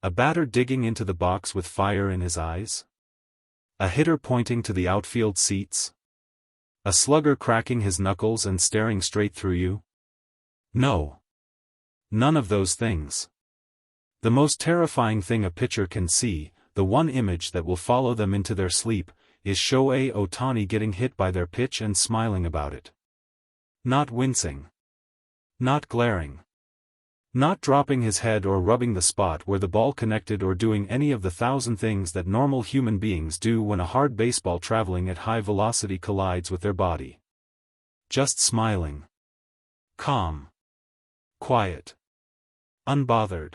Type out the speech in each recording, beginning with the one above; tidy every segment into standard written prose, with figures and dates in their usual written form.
A batter digging into the box with fire in his eyes? A hitter pointing to the outfield seats? A slugger cracking his knuckles and staring straight through you? No. None of those things. The most terrifying thing a pitcher can see, the one image that will follow them into their sleep, is Shohei Ohtani getting hit by their pitch and smiling about it. Not wincing. Not glaring. Not dropping his head or rubbing the spot where the ball connected or doing any of the 1,000 things that normal human beings do when a hard baseball traveling at high velocity collides with their body. Just smiling. Calm. Quiet. Unbothered.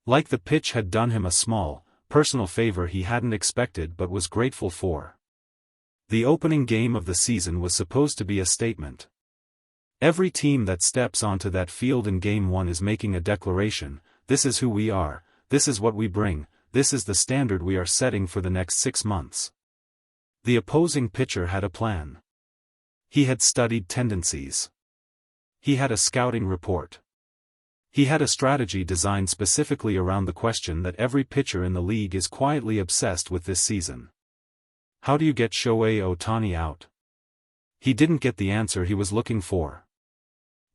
Like the pitch had done him a small, personal favor he hadn't expected but was grateful for. The opening game of the season was supposed to be a statement. Every team that steps onto that field in Game 1 is making a declaration: this is who we are, this is what we bring, this is the standard we are setting for the next 6 months. The opposing pitcher had a plan. He had studied tendencies. He had a scouting report. He had a strategy designed specifically around the question that every pitcher in the league is quietly obsessed with this season. How do you get Shohei Ohtani out? He didn't get the answer he was looking for.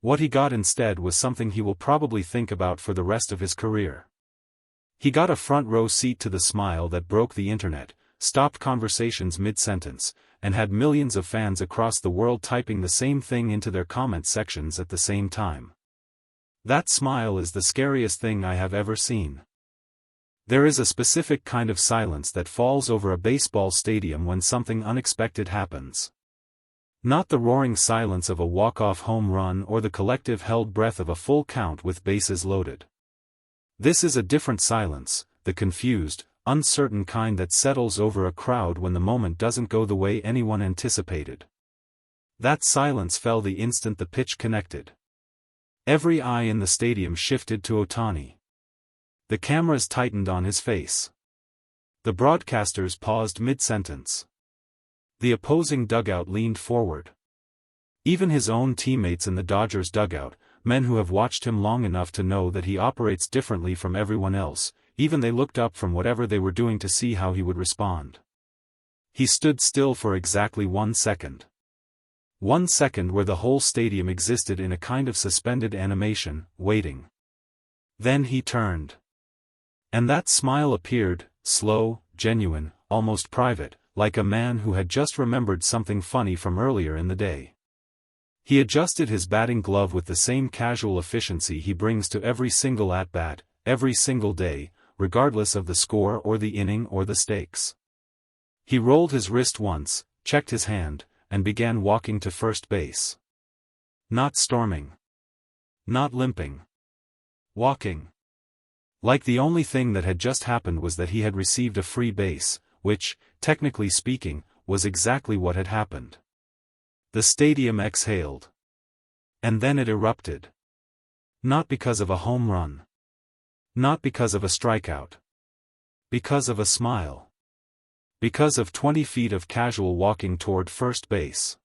What he got instead was something he will probably think about for the rest of his career. He got a front-row seat to the smile that broke the internet, stopped conversations mid-sentence, and had millions of fans across the world typing the same thing into their comment sections at the same time. That smile is the scariest thing I have ever seen. There is a specific kind of silence that falls over a baseball stadium when something unexpected happens. Not the roaring silence of a walk-off home run or the collective held breath of a full count with bases loaded. This is a different silence, the confused, uncertain kind that settles over a crowd when the moment doesn't go the way anyone anticipated. That silence fell the instant the pitch connected. Every eye in the stadium shifted to Ohtani. The cameras tightened on his face. The broadcasters paused mid-sentence. The opposing dugout leaned forward. Even his own teammates in the Dodgers dugout, men who have watched him long enough to know that he operates differently from everyone else, even they looked up from whatever they were doing to see how he would respond. He stood still for exactly 1 second. 1 second where the whole stadium existed in a kind of suspended animation, waiting. Then he turned. And that smile appeared, slow, genuine, almost private, like a man who had just remembered something funny from earlier in the day. He adjusted his batting glove with the same casual efficiency he brings to every single at-bat, every single day, regardless of the score or the inning or the stakes. He rolled his wrist once, checked his hand, and began walking to first base. Not storming. Not limping. Walking. Like the only thing that had just happened was that he had received a free base, which, technically speaking, was exactly what had happened. The stadium exhaled. And then it erupted. Not because of a home run. Not because of a strikeout. Because of a smile. Because of 20 feet of casual walking toward first base.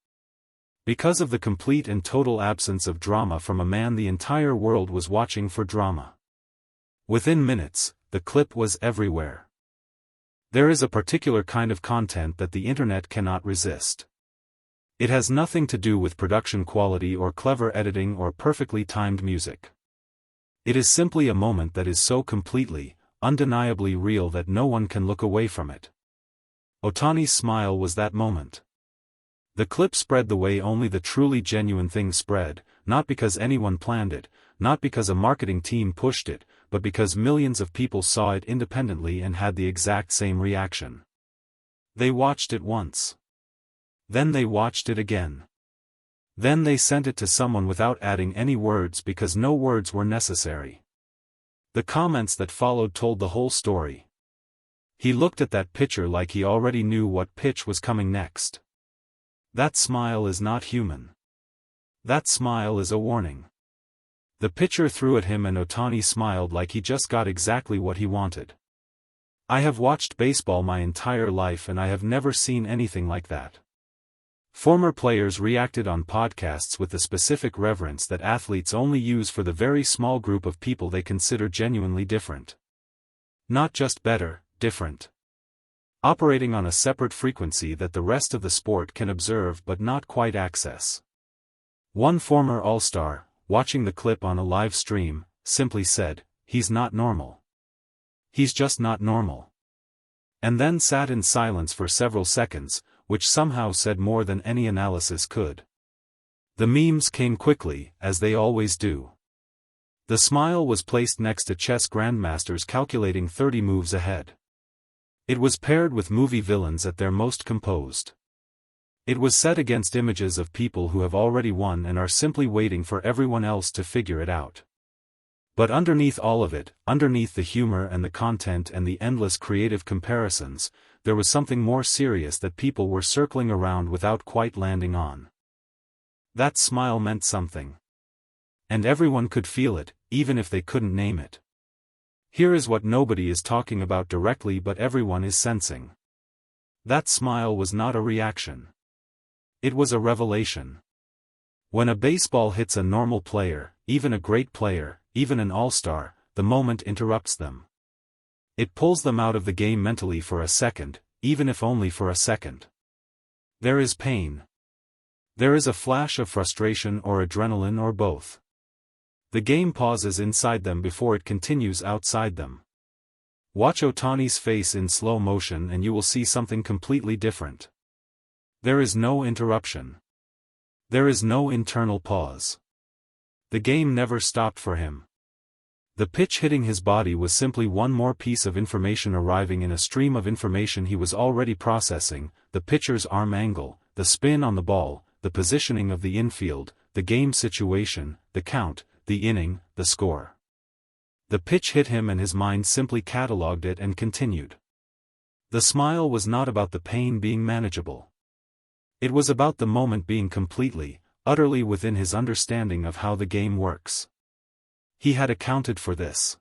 Because of the complete and total absence of drama from a man the entire world was watching for drama. Within minutes, the clip was everywhere. There is a particular kind of content that the internet cannot resist. It has nothing to do with production quality or clever editing or perfectly timed music. It is simply a moment that is so completely, undeniably real that no one can look away from it. Ohtani's smile was that moment. The clip spread the way only the truly genuine thing spread, not because anyone planned it, not because a marketing team pushed it, but because millions of people saw it independently and had the exact same reaction. They watched it once. Then they watched it again. Then they sent it to someone without adding any words because no words were necessary. The comments that followed told the whole story. He looked at that pitcher like he already knew what pitch was coming next. That smile is not human. That smile is a warning. The pitcher threw at him and Ohtani smiled like he just got exactly what he wanted. I have watched baseball my entire life and I have never seen anything like that. Former players reacted on podcasts with the specific reverence that athletes only use for the very small group of people they consider genuinely different. Not just better, different. Operating on a separate frequency that the rest of the sport can observe but not quite access. One former All-Star, watching the clip on a live stream, simply said, "He's not normal. He's just not normal." And then sat in silence for several seconds, which somehow said more than any analysis could. The memes came quickly, as they always do. The smile was placed next to chess grandmasters calculating 30 moves ahead. It was paired with movie villains at their most composed. It was set against images of people who have already won and are simply waiting for everyone else to figure it out. But underneath all of it, underneath the humor and the content and the endless creative comparisons, there was something more serious that people were circling around without quite landing on. That smile meant something. And everyone could feel it, even if they couldn't name it. Here is what nobody is talking about directly but everyone is sensing. That smile was not a reaction. It was a revelation. When a baseball hits a normal player, even a great player, even an all-star, the moment interrupts them. It pulls them out of the game mentally for a second, even if only for a second. There is pain. There is a flash of frustration or adrenaline or both. The game pauses inside them before it continues outside them. Watch Ohtani's face in slow motion and you will see something completely different. There is no interruption. There is no internal pause. The game never stopped for him. The pitch hitting his body was simply one more piece of information arriving in a stream of information he was already processing: the pitcher's arm angle, the spin on the ball, the positioning of the infield, the game situation, the count, the inning, the score. The pitch hit him and his mind simply catalogued it and continued. The smile was not about the pain being manageable. It was about the moment being completely, utterly within his understanding of how the game works. He had accounted for this.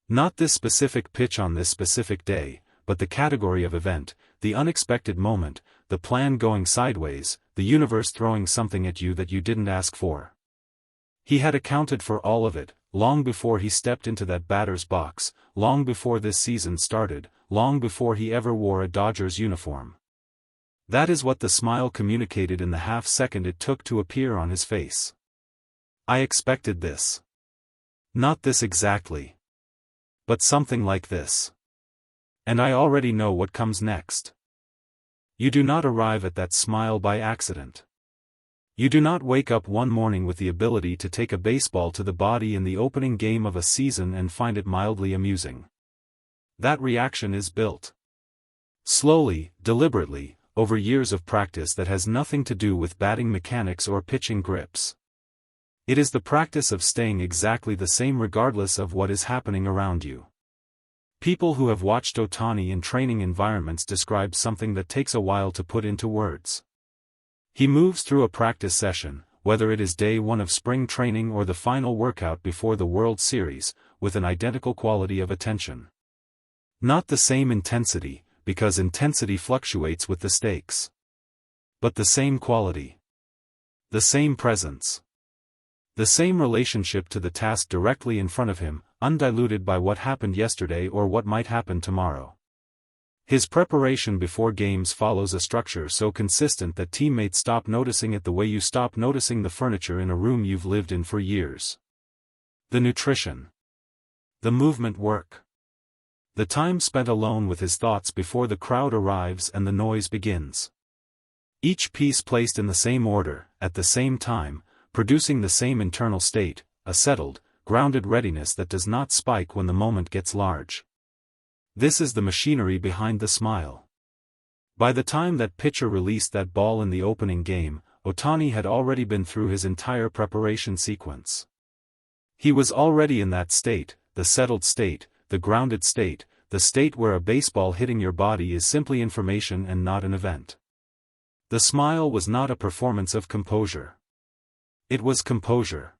Not this specific pitch on this specific day, but the category of event, the unexpected moment, the plan going sideways, the universe throwing something at you that you didn't ask for. He had accounted for all of it, long before he stepped into that batter's box, long before this season started, long before he ever wore a Dodgers uniform. That is what the smile communicated in the half-second it took to appear on his face. I expected this. Not this exactly. But something like this. And I already know what comes next. You do not arrive at that smile by accident. You do not wake up one morning with the ability to take a baseball to the body in the opening game of a season and find it mildly amusing. That reaction is built. Slowly, deliberately, over years of practice that has nothing to do with batting mechanics or pitching grips. It is the practice of staying exactly the same regardless of what is happening around you. People who have watched Ohtani in training environments describe something that takes a while to put into words. He moves through a practice session, whether it is day one of spring training or the final workout before the World Series, with an identical quality of attention. Not the same intensity, because intensity fluctuates with the stakes. But the same quality. The same presence. The same relationship to the task directly in front of him, undiluted by what happened yesterday or what might happen tomorrow. His preparation before games follows a structure so consistent that teammates stop noticing it the way you stop noticing the furniture in a room you've lived in for years. The nutrition. The movement work. The time spent alone with his thoughts before the crowd arrives and the noise begins. Each piece placed in the same order, at the same time, producing the same internal state, a settled, grounded readiness that does not spike when the moment gets large. This is the machinery behind the smile. By the time that pitcher released that ball in the opening game, Ohtani had already been through his entire preparation sequence. He was already in that state, the settled state, the grounded state, the state where a baseball hitting your body is simply information and not an event. The smile was not a performance of composure. It was composure.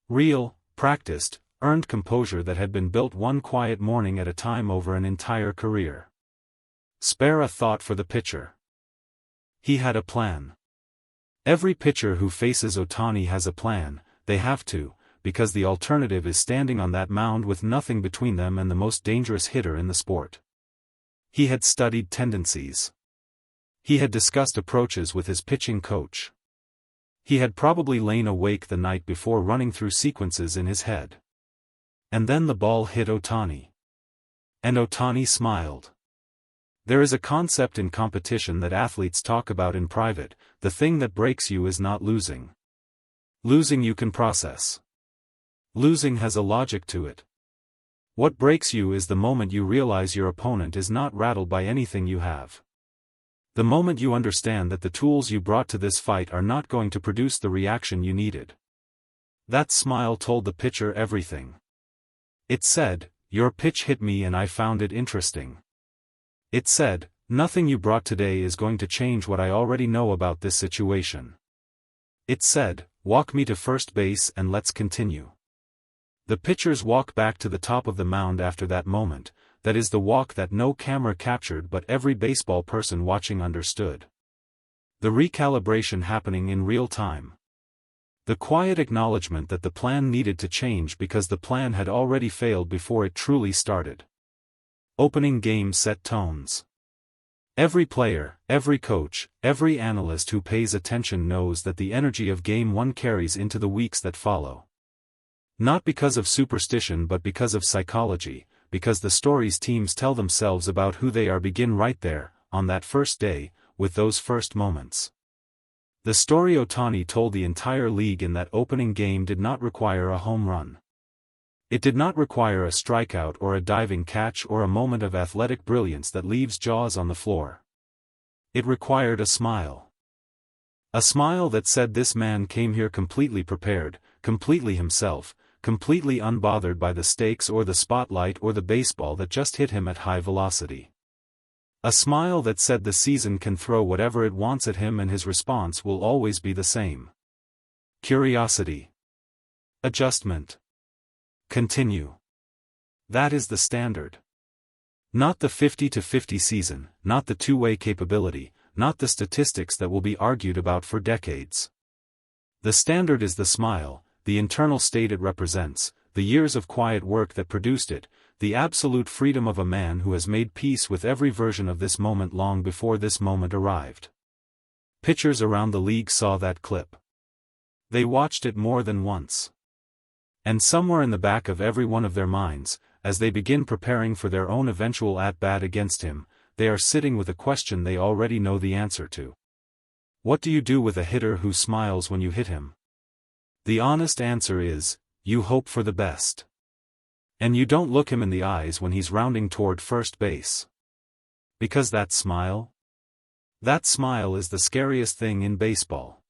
Real, practiced, earned composure that had been built one quiet morning at a time over an entire career. Spare a thought for the pitcher. He had a plan. Every pitcher who faces Ohtani has a plan, they have to, because the alternative is standing on that mound with nothing between them and the most dangerous hitter in the sport. He had studied tendencies. He had discussed approaches with his pitching coach. He had probably lain awake the night before running through sequences in his head. And then the ball hit Ohtani. And Ohtani smiled. There is a concept in competition that athletes talk about in private: the thing that breaks you is not losing. Losing you can process. Losing has a logic to it. What breaks you is the moment you realize your opponent is not rattled by anything you have. The moment you understand that the tools you brought to this fight are not going to produce the reaction you needed. That smile told the pitcher everything. It said, "Your pitch hit me and I found it interesting." It said, "Nothing you brought today is going to change what I already know about this situation." It said, "Walk me to first base and let's continue." The pitcher's walk back to the top of the mound after that moment, that is the walk that no camera captured but every baseball person watching understood. The recalibration happening in real time. The quiet acknowledgement that the plan needed to change because the plan had already failed before it truly started. Opening game set tones. Every player, every coach, every analyst who pays attention knows that the energy of Game 1 carries into the weeks that follow. Not because of superstition but because of psychology, because the stories teams tell themselves about who they are begin right there, on that first day, with those first moments. The story Ohtani told the entire league in that opening game did not require a home run. It did not require a strikeout or a diving catch or a moment of athletic brilliance that leaves jaws on the floor. It required a smile. A smile that said this man came here completely prepared, completely himself, completely unbothered by the stakes or the spotlight or the baseball that just hit him at high velocity. A smile that said the season can throw whatever it wants at him and his response will always be the same. Curiosity. Adjustment. Continue. That is the standard. Not the 50-50 season, not the two-way capability, not the statistics that will be argued about for decades. The standard is the smile, the internal state it represents, the years of quiet work that produced it, the absolute freedom of a man who has made peace with every version of this moment long before this moment arrived. Pitchers around the league saw that clip. They watched it more than once. And somewhere in the back of every one of their minds, as they begin preparing for their own eventual at-bat against him, they are sitting with a question they already know the answer to. What do you do with a hitter who smiles when you hit him? The honest answer is, you hope for the best. And you don't look him in the eyes when he's rounding toward first base. Because that smile is the scariest thing in baseball.